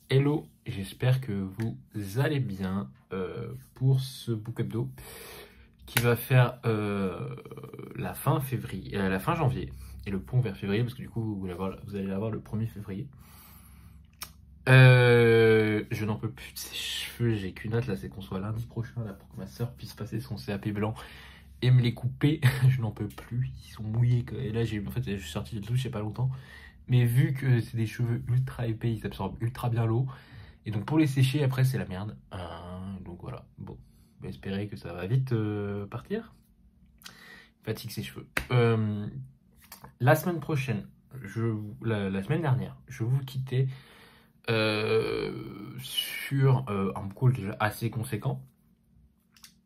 Hello, j'espère que vous allez bien pour ce book hebdo qui va faire la fin février, la fin janvier et le pont vers février parce que du coup vous allez l'avoir le 1er février. Je n'en peux plus de ces cheveux, j'ai qu'une hâte là, c'est qu'on soit lundi prochain là pour que ma soeur puisse passer son CAP blanc et me les couper. Je n'en peux plus, ils sont mouillés. Et là je suis sorti de la douche il n'y a pas longtemps. Mais vu que c'est des cheveux ultra épais, ils absorbent ultra bien l'eau. Et donc pour les sécher, après c'est la merde. Donc voilà, bon, on va espérer que ça va vite partir. Fatigue ses cheveux. La semaine prochaine, la semaine dernière, je vous quittais sur un call déjà assez conséquent.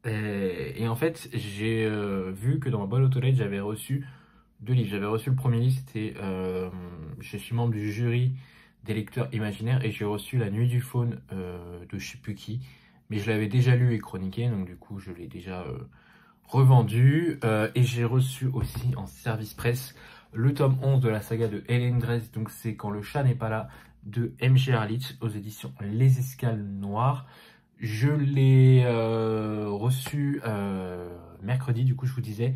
Et en fait, j'ai vu que dans ma boîte aux toilettes, j'avais reçu 2 livres. J'avais reçu le premier livre, c'était je suis membre du jury des lecteurs imaginaires et j'ai reçu La Nuit du Faune de je sais plus qui, mais je l'avais déjà lu et chroniqué, donc du coup je l'ai déjà revendu. Et j'ai reçu aussi en service presse le tome 11 de la saga de Hélène Dress, donc c'est Quand le chat n'est pas là de M.G. Harlich aux éditions Les Escales Noires. Je l'ai reçu mercredi, du coup je vous disais.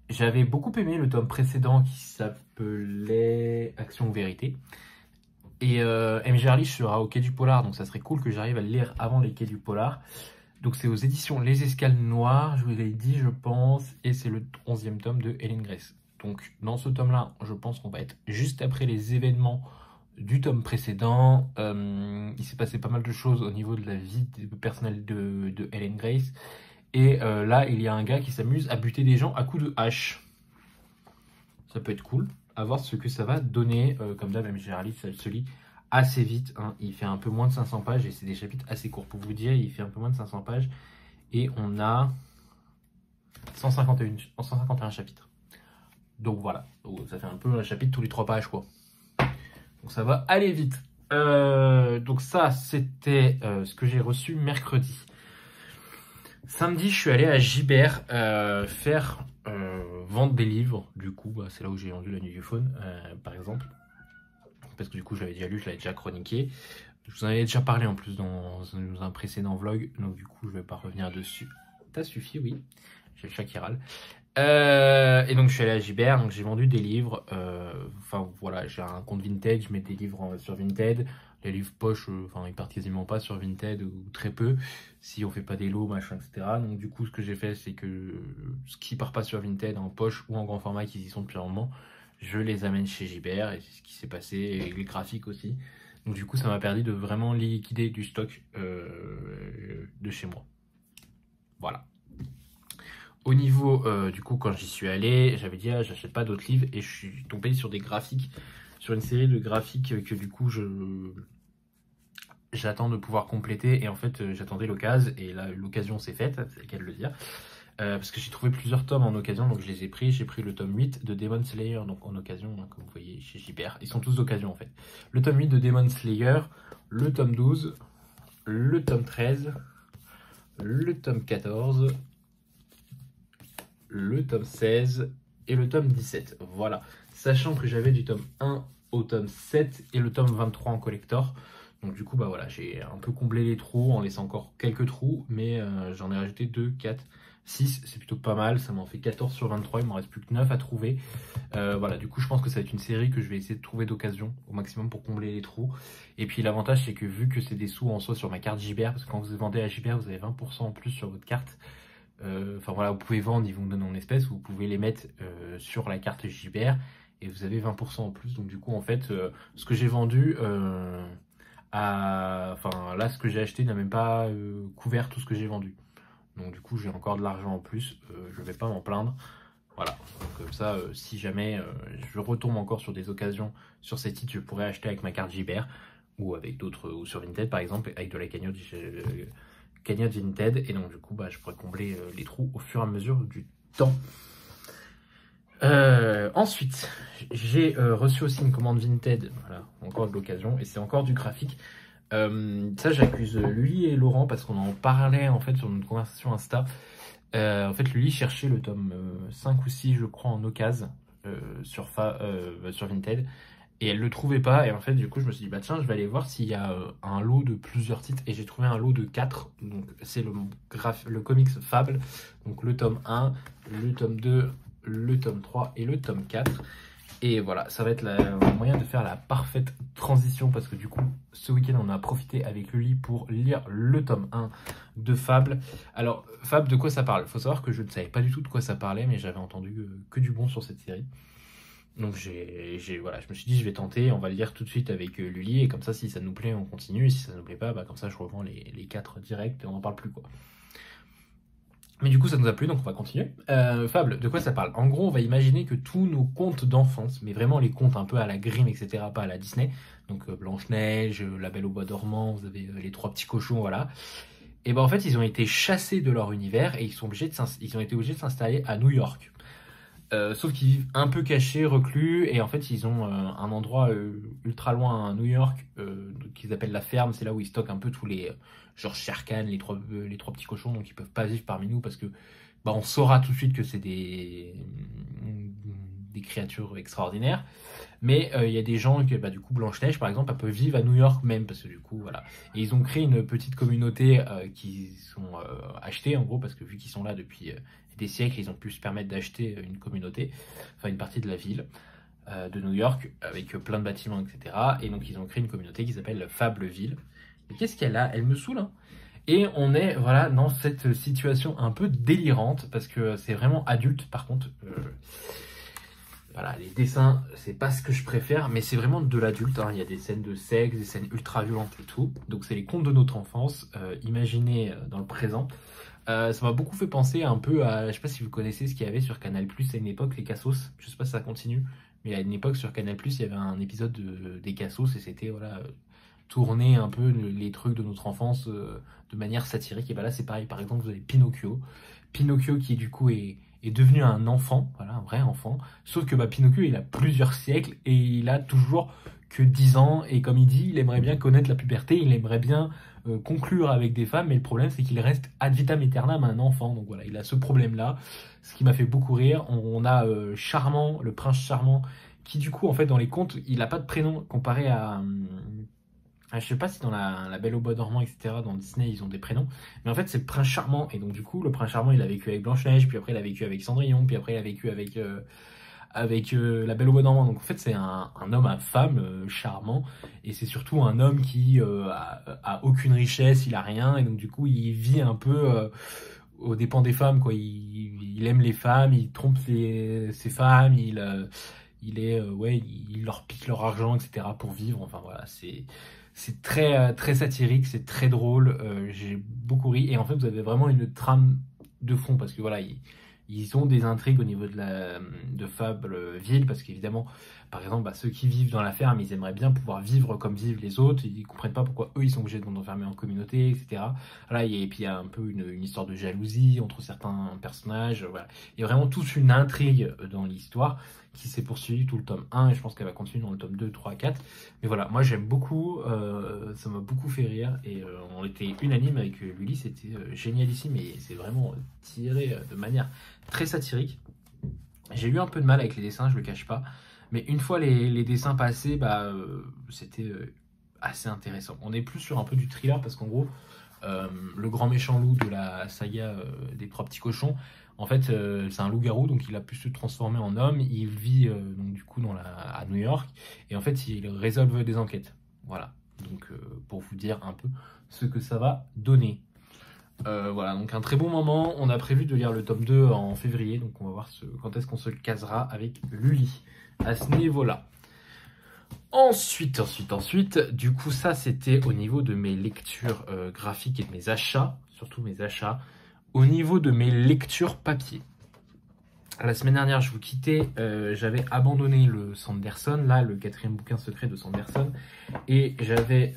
J'avais beaucoup aimé le tome précédent qui s'appelait Action ou Vérité. Et M.G. Harlich sera au Quai du Polar, donc ça serait cool que j'arrive à le lire avant les Quais du Polar. Donc c'est aux éditions Les Escales Noires, je vous l'ai dit je pense, et c'est le 11e tome de Hélène Dress. Donc dans ce tome-là, je pense qu'on va être juste après les événements du tome précédent. Il s'est passé pas mal de choses au niveau de la vie personnelle de Hélène Grace. Et là, il y a un gars qui s'amuse à buter des gens à coups de hache. Ça peut être cool. À voir ce que ça va donner. Comme d'hab, M.G. Harlich, ça se lit assez vite. Hein. Il fait un peu moins de 500 pages et c'est des chapitres assez courts. Pour vous dire, il fait un peu moins de 500 pages. Et on a 151 chapitres. Donc voilà. Ça fait un peu un chapitre tous les 3 pages, quoi. Donc ça va aller vite. Donc ça, c'était ce que j'ai reçu mercredi. Samedi, je suis allé à Gibert faire vendre des livres. Du coup, bah, c'est là où j'ai vendu La Nuit du Faune, par exemple. Parce que du coup, je l'avais déjà lu, je l'avais déjà chroniqué. Je vous en avais déjà parlé en plus dans un précédent vlog. Donc du coup, je ne vais pas revenir dessus. Ça suffit, oui. J'ai le chat qui râle. Et donc je suis allé à Gibert, donc j'ai vendu des livres. Enfin voilà, j'ai un compte Vinted, je mets des livres sur Vinted. Les livres poche, ils partent quasiment pas sur Vinted ou très peu, si on fait pas des lots, machin, etc. Donc du coup, ce que j'ai fait, c'est que ce qui part pas sur Vinted en poche ou en grand format, qui y sont depuis un moment, je les amène chez Gibert, et c'est ce qui s'est passé, et les graphiques aussi. Donc du coup, ça m'a permis de vraiment liquider du stock de chez moi. Voilà. Au niveau, du coup, quand j'y suis allé, j'avais dit, j'achète pas d'autres livres, et je suis tombé sur des graphiques, sur une série de graphiques que du coup, j'attends de pouvoir compléter, et en fait, j'attendais l'occasion, et là, l'occasion s'est faite, c'est le cas de le dire, parce que j'ai trouvé plusieurs tomes en occasion, donc je les ai pris. J'ai pris le tome 8 de Demon Slayer, donc en occasion, hein, comme vous voyez chez Gibert, ils sont tous d'occasion en fait. Le tome 8 de Demon Slayer, le tome 12, le tome 13, le tome 14, le tome 16 et le tome 17. Voilà, sachant que j'avais du tome 1 au tome 7 et le tome 23 en collector. Donc du coup, bah voilà, j'ai un peu comblé les trous en laissant encore quelques trous, mais j'en ai rajouté 2, 4, 6, c'est plutôt pas mal. Ça m'en fait 14 sur 23, il m'en reste plus que 9 à trouver. Voilà, du coup, je pense que ça va être une série que je vais essayer de trouver d'occasion au maximum pour combler les trous. Et puis l'avantage, c'est que vu que c'est des sous en soi sur ma carte Gibert, parce que quand vous vendez à Gibert, vous avez 20% en plus sur votre carte. Enfin voilà, vous pouvez vendre, ils vont vous donner en espèces, vous pouvez les mettre sur la carte Gibert et vous avez 20% en plus. Donc du coup, en fait, ce que j'ai vendu, enfin là, ce que j'ai acheté n'a même pas couvert tout ce que j'ai vendu. Donc du coup, j'ai encore de l'argent en plus, je vais pas m'en plaindre. Voilà, donc comme ça, si jamais je retombe encore sur des occasions sur ces titres, je pourrais acheter avec ma carte Gibert ou avec d'autres, ou sur Vinted par exemple, avec de la cagnotte Vinted, et donc du coup bah, je pourrais combler les trous au fur et à mesure du temps. Ensuite, j'ai reçu aussi une commande Vinted, voilà, encore de l'occasion, et c'est encore du graphique. Ça, j'accuse Lully et Laurent parce qu'on en parlait en fait sur notre conversation Insta. En fait, Lully cherchait le tome 5 ou 6, je crois, en occasion. sur Vinted. Et elle le trouvait pas, et en fait du coup je me suis dit bah tiens je vais aller voir s'il y a un lot de plusieurs titres, et j'ai trouvé un lot de 4, donc c'est le comics Fable, donc le tome 1, le tome 2, le tome 3 et le tome 4. Et voilà, ça va être un moyen de faire la parfaite transition, parce que du coup ce week-end on a profité avec Luli pour lire le tome 1 de Fable. Alors Fable, de quoi ça parle? Il faut savoir que je ne savais pas du tout de quoi ça parlait, mais j'avais entendu que du bon sur cette série. Donc voilà, je me suis dit je vais tenter, on va le lire tout de suite avec Luli, et comme ça si ça nous plaît on continue, et si ça nous plaît pas, bah, comme ça je revends les 4 directs et on n'en parle plus quoi. Mais du coup ça nous a plu, donc on va continuer. Fable, de quoi ça parle? En gros on va imaginer que tous nos contes d'enfance, mais vraiment les contes un peu à la Grimm, etc., pas à la Disney, donc Blanche-Neige, La Belle au Bois dormant, vous avez les 3 petits cochons, voilà. Et ben en fait ils ont été chassés de leur univers, et ils ont été obligés de s'installer à New York. Sauf qu'ils vivent un peu cachés, reclus, et en fait ils ont un endroit ultra loin à New York qu'ils appellent la ferme. C'est là où ils stockent un peu tous les genre Shere Khan, les trois petits cochons, donc ils peuvent pas vivre parmi nous, parce que bah, on saura tout de suite que c'est des créatures extraordinaires. Mais il y a des gens, bah, du coup Blanche-Neige par exemple, elle peut vivre à New York même, parce que du coup voilà. Et ils ont créé une petite communauté qui sont achetés en gros, parce que vu qu'ils sont là depuis des siècles, ils ont pu se permettre d'acheter une communauté, enfin une partie de la ville de New York, avec plein de bâtiments, etc. Et donc ils ont créé une communauté qui s'appelle Fableville. Et qu'est-ce qu'elle a? Elle me saoule, hein. Et on est voilà dans cette situation un peu délirante, parce que c'est vraiment adulte par contre. Voilà, les dessins, c'est pas ce que je préfère, mais c'est vraiment de l'adulte, hein. Il y a des scènes de sexe, des scènes ultra violentes et tout. Donc c'est les contes de notre enfance, imaginés dans le présent. Ça m'a beaucoup fait penser un peu à, je sais pas si vous connaissez ce qu'il y avait sur Canal+, à une époque, les Cassos. Je sais pas si ça continue, mais à une époque sur Canal+, il y avait un épisode des Cassos, et c'était voilà, tourner un peu les trucs de notre enfance de manière satirique. Et bah là c'est pareil, par exemple vous avez Pinocchio. Pinocchio qui du coup est devenu un enfant, voilà, un vrai enfant. Sauf que bah, Pinocchio il a plusieurs siècles, et il a toujours que 10 ans, et comme il dit, il aimerait bien connaître la puberté, il aimerait bien conclure avec des femmes, mais le problème c'est qu'il reste ad vitam aeternam un enfant. Donc voilà, il a ce problème-là, ce qui m'a fait beaucoup rire. On a Charmant, le prince charmant, qui du coup en fait dans les contes, il n'a pas de prénom comparé à... je sais pas si dans la Belle au Bois dormant, etc., dans Disney, ils ont des prénoms. Mais en fait, c'est le prince charmant. Et donc, du coup, le prince charmant, il a vécu avec Blanche-Neige, puis après, il a vécu avec Cendrillon, puis après, il a vécu avec la Belle au Bois dormant. Donc, en fait, c'est un homme à femme charmant. Et c'est surtout un homme qui a aucune richesse, il a rien. Et donc, du coup, il vit un peu aux dépens des femmes, quoi. Il aime les femmes, il trompe ses femmes, il leur pique leur argent, etc., pour vivre. Enfin, voilà, c'est très, très satirique, c'est très drôle, j'ai beaucoup ri. Et en fait, vous avez vraiment une trame de fond, parce que voilà, ils ont des intrigues au niveau de Fableville, parce qu'évidemment, par exemple, bah, ceux qui vivent dans la ferme, ils aimeraient bien pouvoir vivre comme vivent les autres, ils comprennent pas pourquoi eux, ils sont obligés de s'enfermer en communauté, etc. Voilà, et puis il y a un peu une histoire de jalousie entre certains personnages, voilà. Il y a vraiment toute une intrigue dans l'histoire qui s'est poursuivie tout le tome 1, et je pense qu'elle va continuer dans le tome 2, 3, 4. Mais voilà, moi j'aime beaucoup, ça m'a beaucoup fait rire, et on était unanime avec Luli, c'était génialissime, et c'est vraiment tiré de manière très satirique. J'ai eu un peu de mal avec les dessins, je le cache pas, mais une fois les dessins passés, bah, c'était assez intéressant. On est plus sur un peu du thriller, parce qu'en gros, le grand méchant loup de la saga des 3 petits cochons, en fait, c'est un loup-garou, donc il a pu se transformer en homme. Il vit donc du coup à New York, et en fait, il résolve des enquêtes. Voilà, donc pour vous dire un peu ce que ça va donner. Voilà, donc un très bon moment. On a prévu de lire le tome 2 en février, donc on va voir quand est-ce qu'on se le casera avec Luli à ce niveau-là. Ensuite, du coup, ça c'était au niveau de mes lectures graphiques et de mes achats, surtout mes achats. Au niveau de mes lectures papier, la semaine dernière, je vous quittais, j'avais abandonné le Sanderson, là, le 4e bouquin secret de Sanderson, et j'avais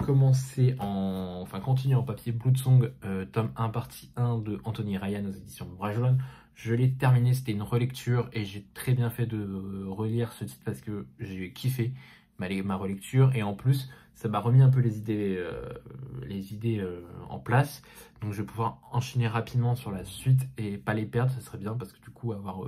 continué en papier Bloodsong, tome 1, partie 1 de Anthony Ryan aux éditions Bragelonne. Je l'ai terminé, c'était une relecture, et j'ai très bien fait de relire ce titre parce que j'ai kiffé ma relecture, et en plus ça m'a remis un peu les idées en place, donc je vais pouvoir enchaîner rapidement sur la suite et pas les perdre. Ça serait bien, parce que du coup avoir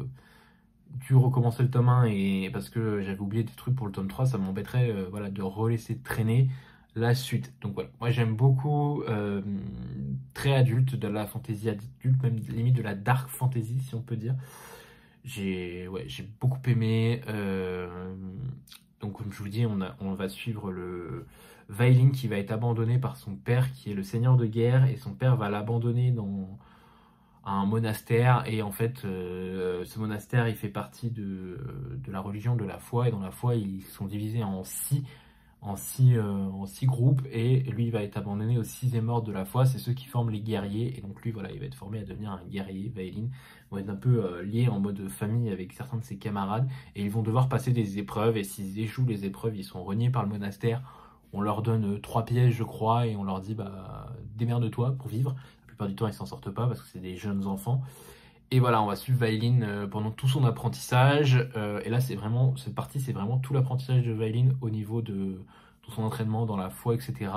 dû recommencer le tome 1 et parce que j'avais oublié des trucs pour le tome 3, ça m'embêterait voilà, de relaisser traîner la suite. Donc voilà, moi j'aime beaucoup très adulte, de la fantasy adulte, même limite de la dark fantasy si on peut dire. J'ai beaucoup aimé. Donc comme je vous dis, on va suivre le Vailin qui va être abandonné par son père qui est le seigneur de guerre et son père va l'abandonner dans un monastère et en fait ce monastère il fait partie de la religion de la foi et dans la foi ils sont divisés en six groupes et lui il va être abandonné au sixième ordre de la foi, c'est ceux qui forment les guerriers et donc lui voilà il va être formé à devenir un guerrier, Vailin va être un peu lié en mode famille avec certains de ses camarades et ils vont devoir passer des épreuves et s'ils échouent les épreuves ils sont reniés par le monastère, on leur donne 3 pièges je crois et on leur dit bah démerde-toi pour vivre, la plupart du temps ils s'en sortent pas parce que c'est des jeunes enfants. Et voilà, on va suivre Vailin pendant tout son apprentissage. Et là, c'est vraiment, cette partie, c'est vraiment tout l'apprentissage de Vailin au niveau de tout son entraînement dans la foi, etc.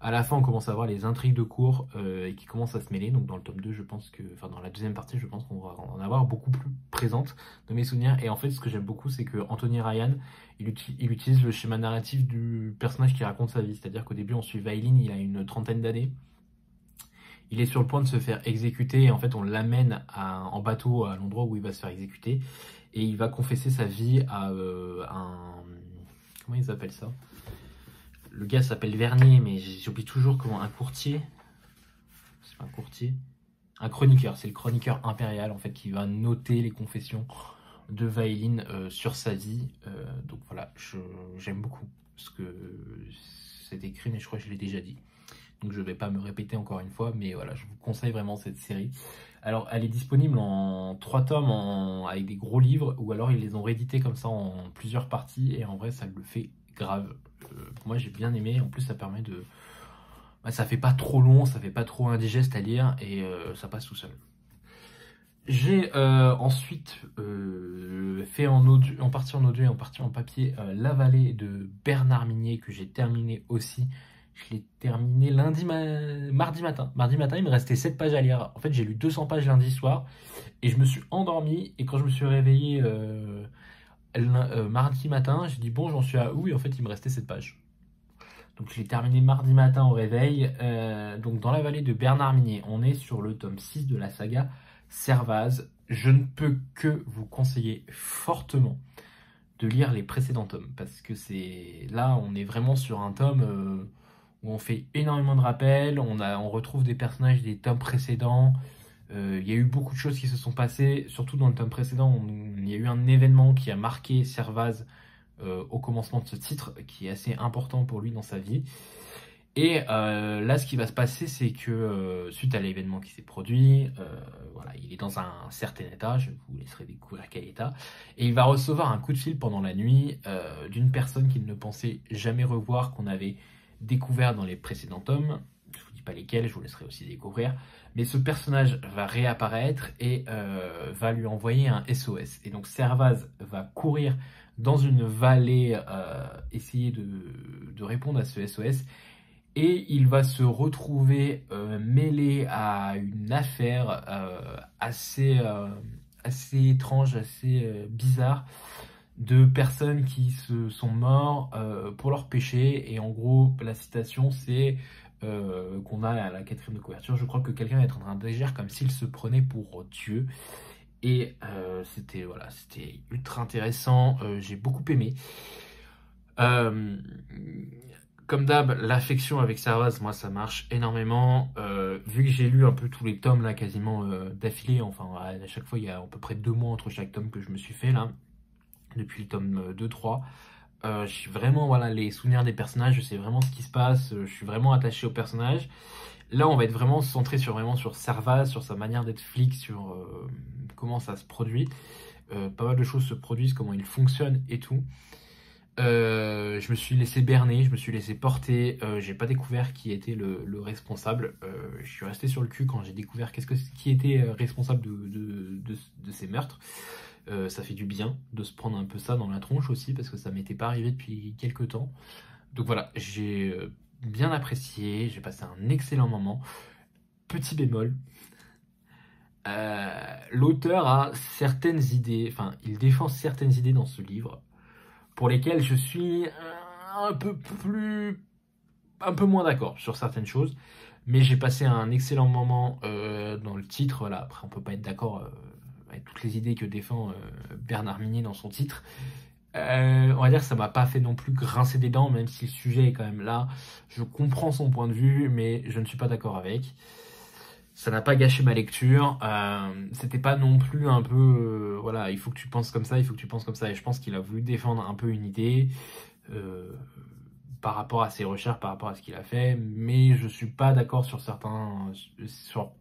À la fin, on commence à voir les intrigues de cours et qui commencent à se mêler. Donc dans le tome 2, je pense que, enfin dans la deuxième partie, je pense qu'on va en avoir beaucoup plus présente de mes souvenirs. Et en fait, ce que j'aime beaucoup, c'est que Anthony Ryan, il utilise le schéma narratif du personnage qui raconte sa vie. C'est-à-dire qu'au début, on suit Vailin, il a une trentaine d'années. Il est sur le point de se faire exécuter et en fait on l'amène en bateau à l'endroit où il va se faire exécuter et il va confesser sa vie à un... Comment ils appellent ça? Le gars s'appelle Vernier mais j'oublie toujours comment... Un courtier? C'est pas un courtier? Un chroniqueur, c'est le chroniqueur impérial en fait qui va noter les confessions de Vailin sur sa vie. Donc voilà, j'aime beaucoup ce que c'est écrit mais je crois que je l'ai déjà dit. Donc je ne vais pas me répéter encore une fois, mais voilà, je vous conseille vraiment cette série. Alors elle est disponible en 3 tomes avec des gros livres, ou alors ils les ont réédités comme ça en plusieurs parties, et en vrai ça le fait grave. Moi j'ai bien aimé, en plus ça permet de... Bah, ça fait pas trop long, ça fait pas trop indigeste à lire, et ça passe tout seul. J'ai ensuite fait en partie en audio et en partie en papier La Vallée de Bernard Minier que j'ai terminé aussi. Je l'ai terminé mardi matin. Mardi matin, il me restait 7 pages à lire. En fait, j'ai lu 200 pages lundi soir et je me suis endormi. Et quand je me suis réveillé mardi matin, j'ai dit bon, j'en suis à où? Et en fait, il me restait 7 pages. Donc, je l'ai terminé mardi matin au réveil. Donc, dans La Vallée de Bernard Minier, on est sur le tome 6 de la saga Servaz. Je ne peux que vous conseiller fortement de lire les précédents tomes parce que là, on est vraiment sur un tome où on fait énormément de rappels, on retrouve des personnages des tomes précédents. Il y a eu beaucoup de choses qui se sont passées, surtout dans le tome précédent. Il y a eu un événement qui a marqué Servaz au commencement de ce titre, qui est assez important pour lui dans sa vie. Et là, ce qui va se passer, c'est que suite à l'événement qui s'est produit, voilà, il est dans un certain état, je vous laisserai découvrir quel état, et il va recevoir un coup de fil pendant la nuit d'une personne qu'il ne pensait jamais revoir, qu'on avait découvert dans les précédents tomes. Je vous dis pas lesquels, je vous laisserai aussi découvrir. Mais ce personnage va réapparaître et va lui envoyer un SOS. Et donc Servaz va courir dans une vallée, essayer de répondre à ce SOS. Et il va se retrouver mêlé à une affaire assez étrange, assez bizarre, de personnes qui se sont morts pour leurs péchés. Et en gros, la citation, c'est qu'on a à la 4e de couverture. Je crois que quelqu'un est en train d'agir comme s'il se prenait pour Dieu. Et c'était voilà, c'était ultra intéressant. J'ai beaucoup aimé. Comme d'hab, l'affection avec Servaz, moi ça marche énormément. Vu que j'ai lu un peu tous les tomes là quasiment d'affilée, enfin à chaque fois il y a à peu près 2 mois entre chaque tome que je me suis fait là, depuis le tome 2-3. Je suis vraiment, voilà, les souvenirs des personnages, je sais vraiment ce qui se passe, je suis vraiment attaché aux personnages. Là on va être vraiment centré sur Servaz, sur sa manière d'être flic, sur comment ça se produit. Pas mal de choses se produisent, comment il fonctionne et tout. Je me suis laissé berner, je me suis laissé porter, j'ai pas découvert qui était le responsable. Je suis resté sur le cul quand j'ai découvert qui était responsable de ces meurtres. Ça fait du bien de se prendre un peu ça dans la tronche aussi parce que ça m'était pas arrivé depuis quelques temps. Donc voilà, j'ai bien apprécié, j'ai passé un excellent moment. Petit bémol, l'auteur a certaines idées, enfin, il défend certaines idées dans ce livre, pour lesquelles je suis un peu plus, un peu moins d'accord sur certaines choses, mais j'ai passé un excellent moment dans le titre. Voilà, après, on peut pas être d'accord avec toutes les idées que défend Bernard Minier dans son titre. On va dire que ça m'a pas fait non plus grincer des dents, même si le sujet est quand même là. Je comprends son point de vue, mais je ne suis pas d'accord avec. Ça n'a pas gâché ma lecture. C'était pas non plus un peu, voilà, il faut que tu penses comme ça, il faut que tu penses comme ça. Et je pense qu'il a voulu défendre un peu une idée euh, par rapport à ses recherches, par rapport à ce qu'il a fait, mais je suis pas d'accord sur sur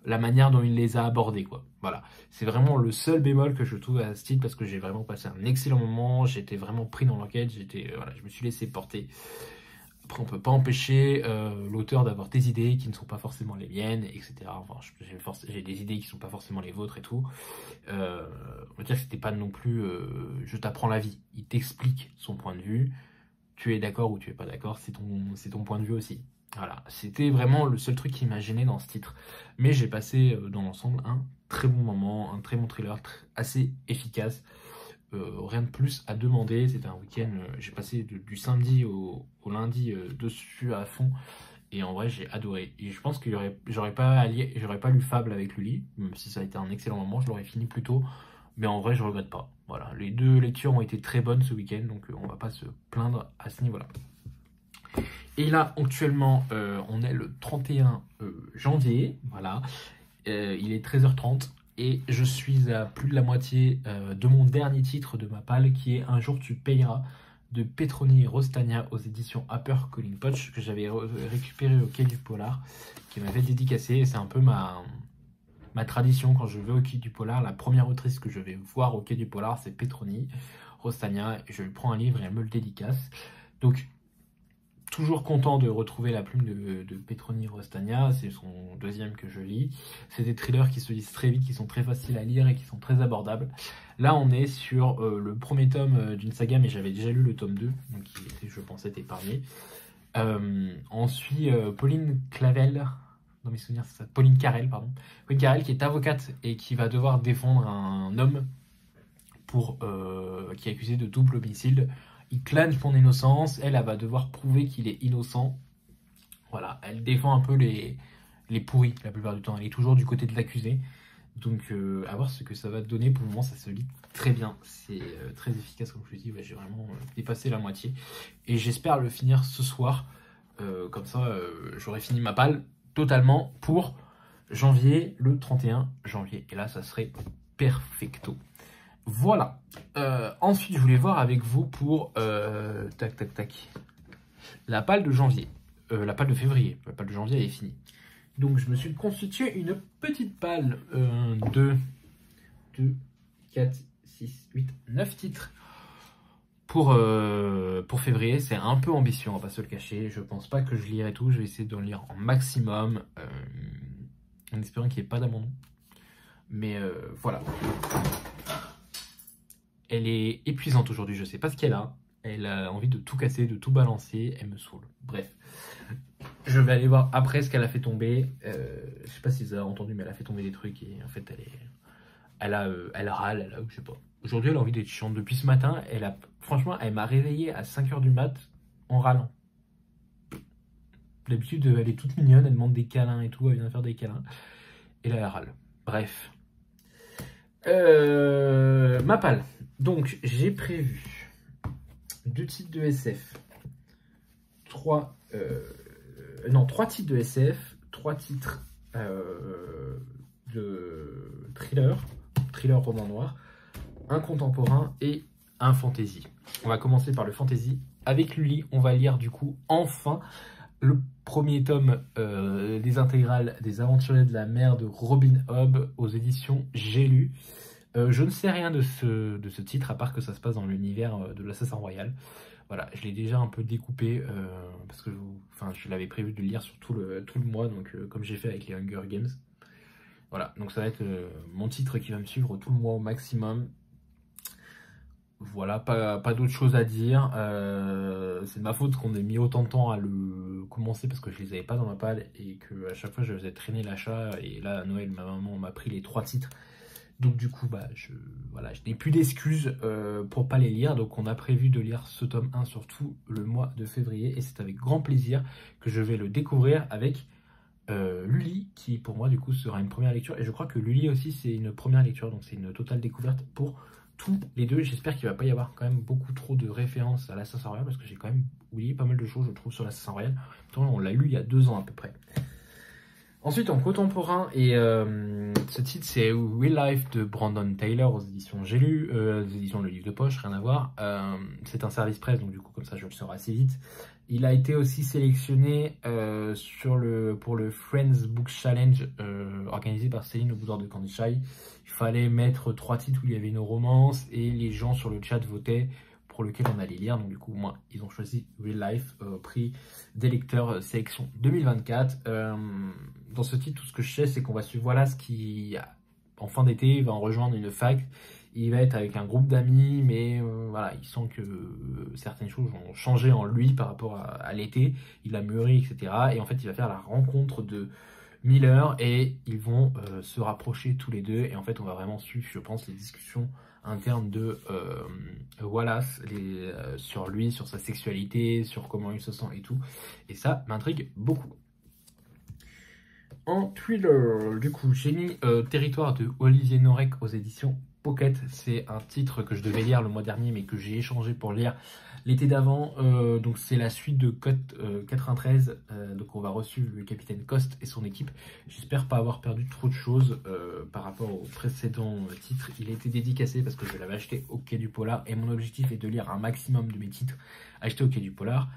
la manière dont il les a abordés, quoi. Voilà, c'est vraiment le seul bémol que je trouve à ce titre, parce que j'ai vraiment passé un excellent moment, j'étais vraiment pris dans l'enquête, voilà, je me suis laissé porter. Après, on peut pas empêcher l'auteur d'avoir des idées qui ne sont pas forcément les miennes, etc. Enfin, j'ai des idées qui sont pas forcément les vôtres et tout. On va dire que c'était pas non plus je t'apprends la vie. Il t'explique son point de vue. Tu es d'accord ou tu es pas d'accord, c'est ton point de vue aussi. Voilà, c'était vraiment le seul truc qui m'a gêné dans ce titre. Mais j'ai passé dans l'ensemble un très bon moment, un très bon thriller, assez efficace. Rien de plus à demander. C'était un week-end, j'ai passé du samedi au lundi dessus à fond. Et en vrai, j'ai adoré. Et je pense que j'aurais pas lu Fable avec Lully, même si ça a été un excellent moment, je l'aurais fini plus tôt. Mais en vrai, je regrette pas. Voilà, les deux lectures ont été très bonnes ce week-end, donc on va pas se plaindre à ce niveau-là. Et là, actuellement, on est le 31 janvier, voilà. Il est 13h30 et je suis à plus de la moitié de mon dernier titre de ma palle, qui est Un jour tu payeras, de Petroni Rostagna aux éditions HarperCollins, que j'avais récupéré au Quai du Polar, qui m'avait dédicacé. Et c'est un peu ma tradition quand je vais au Quai du Polar. La première autrice que je vais voir au Quai du Polar, c'est Petroni Rostagna. Je lui prends un livre et elle me le dédicace. Donc, toujours content de retrouver la plume de Petroni Rostagna, c'est son deuxième que je lis. C'est des thrillers qui se lisent très vite, qui sont très faciles à lire et qui sont très abordables. Là, on est sur le premier tome d'une saga, mais j'avais déjà lu le tome 2, donc il était, je pense, épargné. On suit Pauline Clavel, dans mes souvenirs, c'est ça, Pauline Carrel, pardon. Pauline Carrel qui est avocate et qui va devoir défendre un homme qui est accusé de double homicide. Il clame son innocence, elle va devoir prouver qu'il est innocent. Voilà, elle défend un peu les pourris la plupart du temps. Elle est toujours du côté de l'accusé. Donc, à voir ce que ça va donner. Pour le moment, ça se lit très bien. C'est très efficace, comme je le dis. Ouais, j'ai vraiment dépassé la moitié. Et j'espère le finir ce soir. Comme ça, j'aurai fini ma palle totalement pour janvier, le 31 janvier. Et là, ça serait perfecto. Voilà. Ensuite, je voulais voir avec vous pour la palle de janvier. La palle de février. La palle de janvier, elle est finie. Donc, je me suis constitué une petite palle de 2, 4, 6, 8, 9 titres pour février. C'est un peu ambitieux, on va pas se le cacher. Je pense pas que je lirai tout. Je vais essayer d'en lire en maximum. En espérant qu'il n'y ait pas d'abandon. Mais voilà. Elle est épuisante aujourd'hui, je sais pas ce qu'elle a. Elle a envie de tout casser, de tout balancer. Elle me saoule. Bref. Je vais aller voir après ce qu'elle a fait tomber. Je sais pas si vous avez entendu, mais elle a fait tomber des trucs. Et en fait, elle râle. Je sais pas. Aujourd'hui, elle a envie d'être chiante. Depuis ce matin, franchement, elle m'a réveillé à 5h du mat en râlant. D'habitude, elle est toute mignonne. Elle demande des câlins et tout. Elle vient faire des câlins. Et là, elle râle. Bref. Ma palle. Donc, j'ai prévu 2 titres de SF, 3 titres de SF, 3 titres de thriller roman noir, un contemporain et un fantasy. On va commencer par le fantasy. Avec Lully, on va lire du coup enfin le premier tome des intégrales des Aventuriers de la mer de Robin Hobb aux éditions J'ai lu. Je ne sais rien de ce titre, à part que ça se passe dans l'univers de l'Assassin Royal. Voilà, je l'ai déjà un peu découpé, parce que je l'avais prévu de le lire sur tout le mois, donc comme j'ai fait avec les Hunger Games. Voilà, donc ça va être mon titre qui va me suivre tout le mois au maximum. Voilà, pas d'autre chose à dire. C'est de ma faute qu'on ait mis autant de temps à le commencer parce que je les avais pas dans ma palle et que à chaque fois je faisais traîner l'achat. Et là, à Noël, ma maman m'a pris les 3 titres. Donc du coup, bah, voilà, je n'ai plus d'excuses pour pas les lire. Donc on a prévu de lire ce tome 1 sur tout le mois de février. Et c'est avec grand plaisir que je vais le découvrir avec Lully, qui pour moi du coup sera une première lecture. Et je crois que Lully aussi c'est une première lecture. Donc c'est une totale découverte pour tous les deux. J'espère qu'il va pas y avoir quand même beaucoup trop de références à l'Assassin Royal. Parce que j'ai quand même oublié pas mal de choses je trouve sur l'Assassin Royal. Pourtant on l'a lu il y a 2 ans à peu près. Ensuite, en contemporain, et ce titre c'est Real Life de Brandon Taylor aux éditions J'ai lu, aux éditions Le Livre de Poche, rien à voir. C'est un service presse, donc du coup, comme ça, je le sors assez vite. Il a été aussi sélectionné pour le Friends Book Challenge organisé par Céline au boudoir de Candy Shy. Il fallait mettre 3 titres où il y avait une romance et les gens sur le chat votaient pour lequel on allait lire. Donc du coup, moi, ils ont choisi Real Life, prix des lecteurs sélection 2024. Dans ce titre, tout ce que je sais, c'est qu'on va suivre Wallace qui, en fin d'été, va en rejoindre une fac. Il va être avec un groupe d'amis, mais voilà, il sent que certaines choses ont changé en lui par rapport à l'été. Il a mûri, etc. Et en fait, il va faire la rencontre de Miller et ils vont se rapprocher tous les deux. Et en fait, on va vraiment suivre, je pense, les discussions internes de Wallace sur lui, sur sa sexualité, sur comment il se sent et tout. Et ça m'intrigue beaucoup. En thriller, du coup, j'ai mis Territoire de Olivier Norek aux éditions Pocket. C'est un titre que je devais lire le mois dernier, mais que j'ai échangé pour lire l'été d'avant. Donc c'est la suite de Code 93. Donc on va reçu le capitaine Coste et son équipe. J'espère pas avoir perdu trop de choses par rapport au précédent titre. Il a été dédicacé parce que je l'avais acheté au Quai du Polar. Et mon objectif est de lire un maximum de mes titres achetés au Quai du Polar.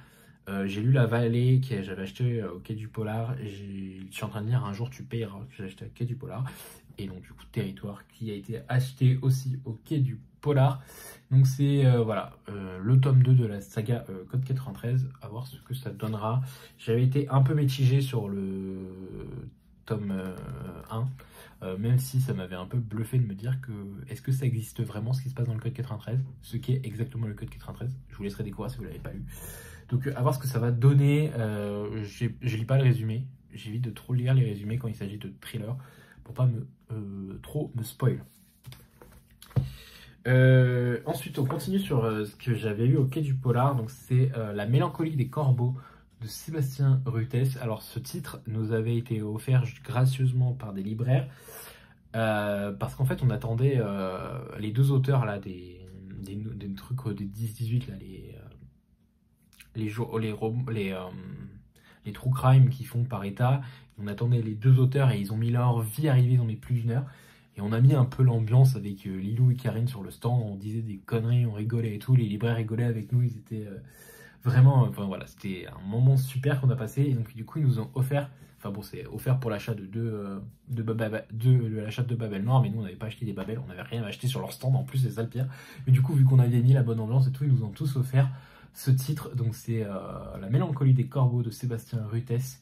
J'ai lu La Vallée que j'avais acheté au Quai du Polar. Je suis en train de lire Un jour tu payeras que j'ai acheté au Quai du Polar. Et donc du coup Territoire qui a été acheté aussi au Quai du Polar. Donc c'est voilà le tome 2 de la saga Code 93. À voir ce que ça donnera. J'avais été un peu mitigé sur le tome 1. Même si ça m'avait un peu bluffé de me dire que est-ce que ça existe vraiment ce qui se passe dans le Code 93, ce qui est exactement le Code 93. Je vous laisserai découvrir si vous ne l'avez pas lu. Donc à voir ce que ça va donner. Je lis pas le résumé. J'évite de trop lire les résumés quand il s'agit de thriller pour pas trop me spoil. Ensuite, on continue sur ce que j'avais eu au Quai du Polar. Donc c'est La mélancolie des corbeaux de Sébastien Rutès. Alors ce titre nous avait été offert gracieusement par des libraires parce qu'en fait on attendait les 2 auteurs là des trucs des 10-18 là, les true crime qui font par état. On attendait les 2 auteurs et ils ont mis leur vie arrivée, ils ont mis plus d'1 heure. Et on a mis un peu l'ambiance avec Lilou et Karine sur le stand. On disait des conneries, on rigolait et tout. Les libraires rigolaient avec nous. Ils étaient vraiment... Enfin voilà, c'était un moment super qu'on a passé. Et donc du coup, ils nous ont offert... Enfin bon, c'est offert pour l'achat de l'achat de Babel Noir. Mais nous, on n'avait pas acheté des Babel. On n'avait rien acheté sur leur stand. En plus, c'est ça le pire. Mais du coup, vu qu'on avait mis la bonne ambiance et tout, ils nous ont tous offert ce titre. Donc c'est La mélancolie des corbeaux de Sébastien Rutès.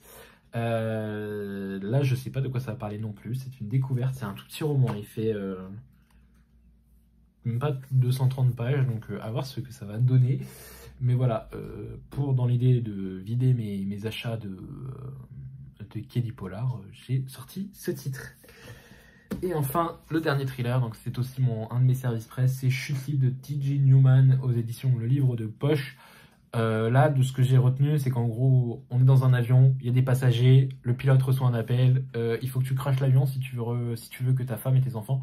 Là, je sais pas de quoi ça va parler non plus. C'est une découverte. C'est un tout petit roman. Il fait même pas 230 pages. Donc, à voir ce que ça va donner. Mais voilà, dans l'idée de vider mes achats de Quai du Polar, j'ai sorti ce titre. Et enfin, le dernier thriller. Donc, c'est aussi un de mes services presse. C'est Chute libre de T.J. Newman aux éditions Le Livre de Poche. Là, de ce que j'ai retenu, c'est qu'en gros, on est dans un avion, il y a des passagers, le pilote reçoit un appel, il faut que tu crashes l'avion si tu veux que ta femme et tes enfants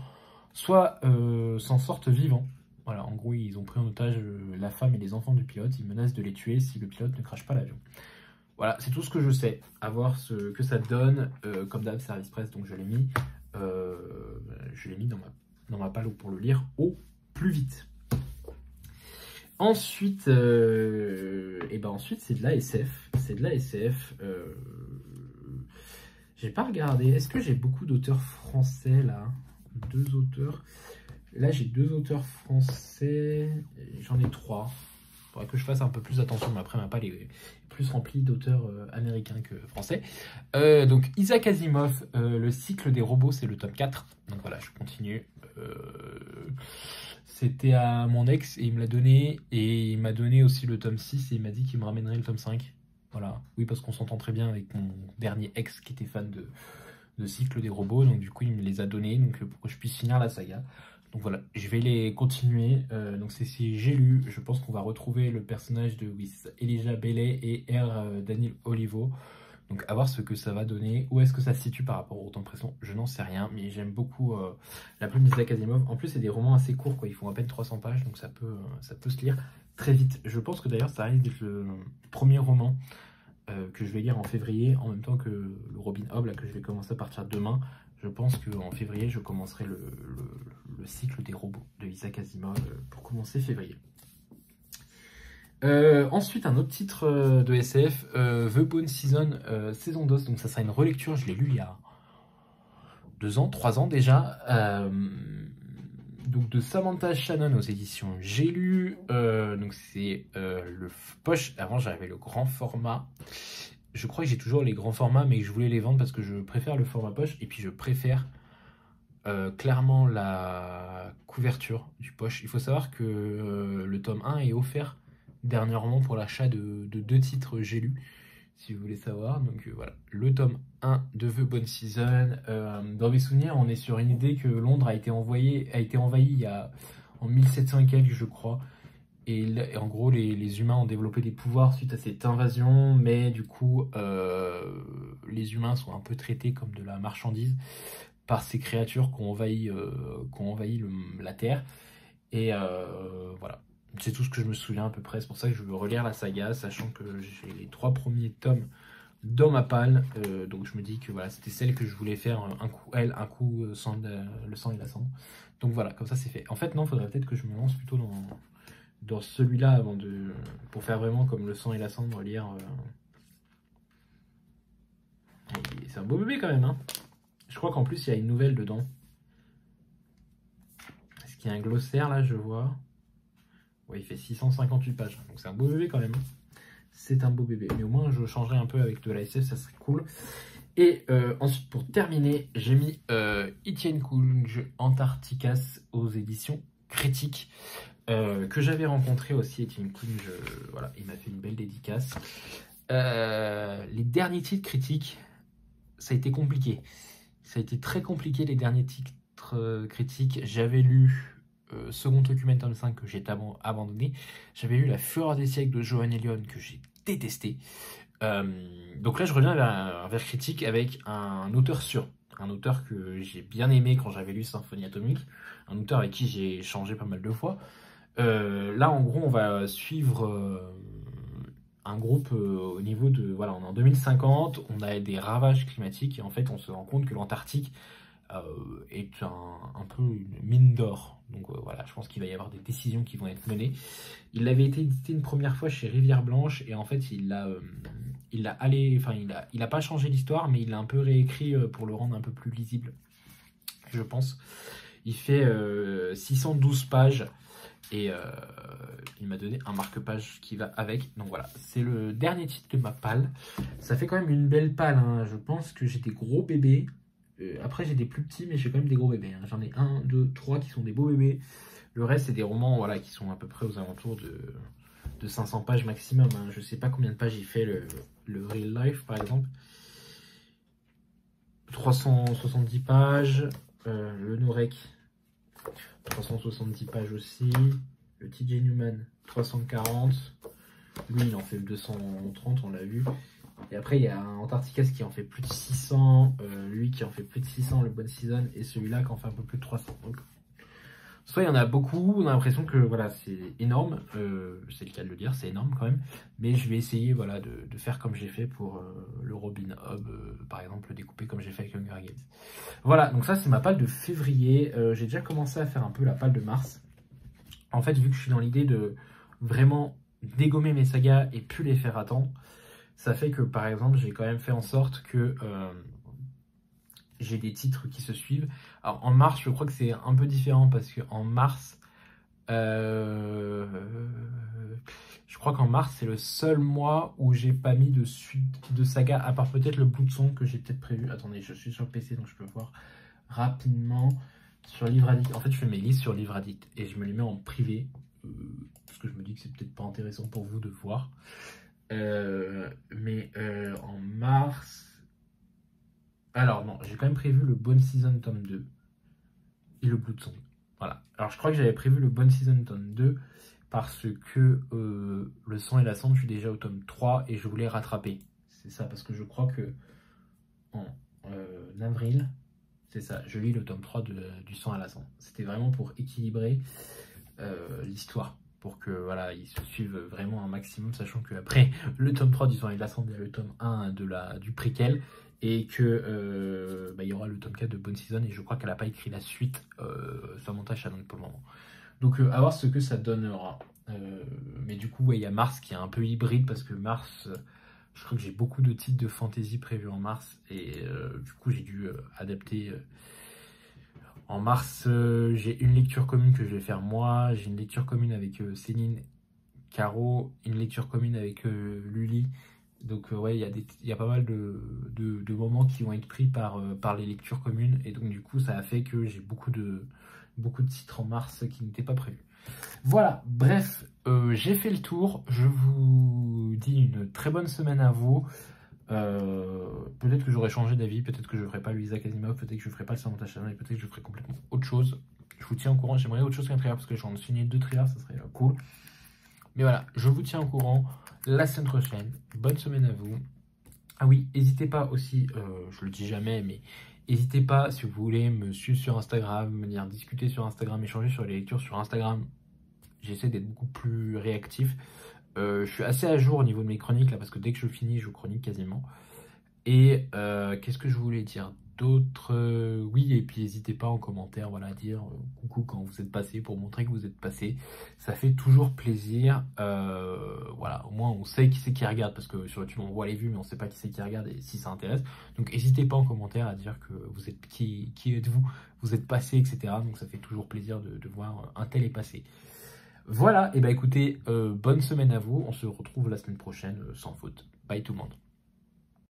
s'en sortent vivants. Voilà, en gros, ils ont pris en otage la femme et les enfants du pilote, ils menacent de les tuer si le pilote ne crache pas l'avion. Voilà, c'est tout ce que je sais, à voir ce que ça donne. Comme d'hab, service presse, donc je l'ai mis dans ma palle pour le lire au plus vite. Ensuite, ensuite c'est de la SF. C'est de la SF. J'ai pas regardé. Est-ce que j'ai beaucoup d'auteurs français là? 2 auteurs. Là, j'ai 2 auteurs français. J'en ai 3. Faudrait que je fasse un peu plus attention, mais après ma palle est plus remplie d'auteurs américains que français. Donc Isaac Asimov, le cycle des robots, c'est le tome 4. Donc voilà, je continue. C'était à mon ex et il me l'a donné. Et il m'a donné aussi le tome 6 et il m'a dit qu'il me ramènerait le tome 5. Voilà, oui, parce qu'on s'entend très bien avec mon dernier ex qui était fan de cycle des robots. Donc du coup, il me les a donnés donc, pour que je puisse finir la saga. Donc voilà, je vais les continuer. Donc c'est si j'ai lu, je pense qu'on va retrouver le personnage de Elijah Bailey et R. Daniel Olivo. Donc à voir ce que ça va donner. Où est-ce que ça se situe par rapport au temps présent, je n'en sais rien. Mais j'aime beaucoup la plume d'Isaac Asimov. En plus, c'est des romans assez courts, quoi. Ils font à peine 300 pages, donc ça peut se lire très vite. Je pense que d'ailleurs, ça risque d'être le premier roman que je vais lire en février, en même temps que le Robin Hood, là, que je vais commencer à partir de demain. Je pense qu'en février, je commencerai le cycle des robots de Isaac Asimov pour commencer février. Ensuite, un autre titre de SF, The Bone Season, saison d'os. Donc ça sera une relecture, je l'ai lu il y a 2 ans, 3 ans déjà. Donc de Samantha Shannon aux éditions J'ai lu. Donc c'est le poche. Avant j'avais le grand format. Je crois que j'ai toujours les grands formats, mais je voulais les vendre parce que je préfère le format poche. Et puis je préfère clairement la couverture du poche. Il faut savoir que le tome 1 est offert dernièrement pour l'achat de 2 titres J'ai lu, si vous voulez savoir. Donc voilà, le tome 1 de The Bone Season. Dans mes souvenirs, on est sur une idée que Londres a été envahi il y a en 1700 et quelques, je crois. Et en gros, les humains ont développé des pouvoirs suite à cette invasion, mais du coup, les humains sont un peu traités comme de la marchandise par ces créatures qui ont envahi la Terre. Et voilà, c'est tout ce que je me souviens à peu près. C'est pour ça que je veux relire la saga, sachant que j'ai les 3 premiers tomes dans ma palle. Donc je me dis que voilà, c'était celle que je voulais faire, un coup elle, un coup le sang et la cendre. Donc voilà, comme ça c'est fait. En fait non, il faudrait peut-être que je me lance plutôt dans celui-là avant pour faire vraiment comme le sang et la cendre, lire. C'est un beau bébé quand même, hein. Je crois qu'en plus il y a une nouvelle dedans. Est-ce qu'il y a un glossaire là, je vois. Ouais, il fait 658 pages, donc c'est un beau bébé quand même. C'est un beau bébé, mais au moins je changerai un peu avec de la SF, ça serait cool. Et ensuite pour terminer, j'ai mis Etienne Kunj Antarcticas aux éditions Critiques. Que j'avais rencontré aussi, Etienne Kunj, voilà, il m'a fait une belle dédicace. Les derniers titres critiques, ça a été compliqué. Ça a été très compliqué les derniers titres critiques. J'avais lu Second Documentum 5 que j'ai abandonné. J'avais lu La Fureur des siècles de Johan Elion que j'ai détesté. Donc là je reviens vers critique avec un auteur sûr. Un auteur que j'ai bien aimé quand j'avais lu Symphonie Atomique. Un auteur avec qui j'ai échangé pas mal de fois. Là en gros on va suivre un groupe au niveau de... Voilà, on est en 2050, on a des ravages climatiques et en fait on se rend compte que l'Antarctique est un peu une mine d'or. Donc voilà, je pense qu'il va y avoir des décisions qui vont être menées. Il avait été édité une première fois chez Rivière Blanche et en fait il a pas changé l'histoire, mais il l'a un peu réécrit pour le rendre un peu plus lisible, je pense. Il fait 612 pages et il m'a donné un marque-page qui va avec. Donc voilà, c'est le dernier titre de ma palle. Ça fait quand même une belle palle, hein. Je pense que j'ai des gros bébés. Après j'ai des plus petits, mais j'ai quand même des gros bébés, hein. J'en ai 1, 2, 3 qui sont des beaux bébés. Le reste c'est des romans, voilà, qui sont à peu près aux alentours de 500 pages maximum, hein. Je sais pas combien de pages il fait le Real Life par exemple. 370 pages. Le Norek, 370 pages aussi. Le TJ Newman, 340. Lui, il en fait 230, on l'a vu. Et après, il y a un Antarcticas qui en fait plus de 600. Lui qui en fait plus de 600, le Bone Season. Et celui-là qui en fait un peu plus de 300. Donc, soit il y en a beaucoup, on a l'impression que voilà, c'est énorme. C'est le cas de le dire, c'est énorme quand même. Mais je vais essayer voilà, de faire comme j'ai fait pour le Robin Hood, par exemple, le découper comme j'ai fait avec Hunger Games. Voilà, donc ça c'est ma palle de février. J'ai déjà commencé à faire un peu la palle de mars. En fait, vu que je suis dans l'idée de vraiment dégommer mes sagas et plus les faire attendre, ça fait que par exemple, j'ai quand même fait en sorte que j'ai des titres qui se suivent. Alors en mars, je crois que c'est un peu différent parce que en mars, je crois qu'en mars, c'est le seul mois où j'ai pas mis de suite de saga, à part peut-être le Blood Song que j'ai peut-être prévu. Attendez, je suis sur le PC, donc je peux voir rapidement sur Livre Addict. En fait, je fais mes listes sur Livre Addict et je me les mets en privé, parce que je me dis que c'est peut-être pas intéressant pour vous de voir. En mars... Alors non, j'ai quand même prévu le Bone Season tome 2 et le Blood Song. Voilà. Alors je crois que j'avais prévu le Bone Season tome 2 parce que le sang et la cendre, je suis déjà au tome 3 et je voulais rattraper. C'est ça, parce que je crois que en avril, c'est ça, je lis le tome 3 du sang à la cendre. C'était vraiment pour équilibrer l'histoire, pour que voilà, ils se suivent vraiment un maximum, sachant que après le tome 3 du sang et de la cendre, il y a le tome 1 du préquel, et que il y aura le tome 4 de Bone Season, et je crois qu'elle n'a pas écrit la suite sur Montage Channel pour le moment. Donc à voir ce que ça donnera. Mais du coup, ouais, il y a Mars qui est un peu hybride, parce que Mars, je crois que j'ai beaucoup de titres de fantasy prévus en mars, et du coup j'ai dû adapter. En mars, j'ai une lecture commune que je vais faire moi, j'ai une lecture commune avec Céline, Caro, une lecture commune avec Lully. Donc ouais, il y a pas mal de moments qui vont être pris par les lectures communes, et donc du coup ça a fait que j'ai beaucoup de titres en mars qui n'étaient pas prévus. Voilà, bref, j'ai fait le tour, je vous dis une très bonne semaine à vous. Peut-être que j'aurais changé d'avis, peut-être que je ne ferai pas Luisa Casimov, peut-être que je ne ferai pas le Samantha Channel, et peut-être que je ferai complètement autre chose. Je vous tiens au courant, j'aimerais autre chose qu'un trailer, parce que je suis en train de signer 2 trailers, ça serait cool. Mais voilà, je vous tiens au courant la semaine prochaine. Bonne semaine à vous. Ah oui, n'hésitez pas aussi, je le dis jamais, mais n'hésitez pas, si vous voulez me suivre sur Instagram, venir discuter sur Instagram, échanger sur les lectures sur Instagram. J'essaie d'être beaucoup plus réactif. Je suis assez à jour au niveau de mes chroniques là, parce que dès que je finis, je chronique quasiment. Et qu'est-ce que je voulais dire d'autre? Oui, et puis n'hésitez pas en commentaire, voilà, à dire coucou quand vous êtes passé, pour montrer que vous êtes passé. Ça fait toujours plaisir. Voilà, au moins on sait qui c'est qui regarde, parce que sur YouTube on voit les vues, mais on sait pas qui c'est qui regarde et si ça intéresse. Donc n'hésitez pas en commentaire à dire que vous êtes qui êtes-vous, vous êtes passé, etc. Donc ça fait toujours plaisir de voir un tel est passé. Voilà, et bah écoutez, bonne semaine à vous. On se retrouve la semaine prochaine sans faute. Bye tout le monde.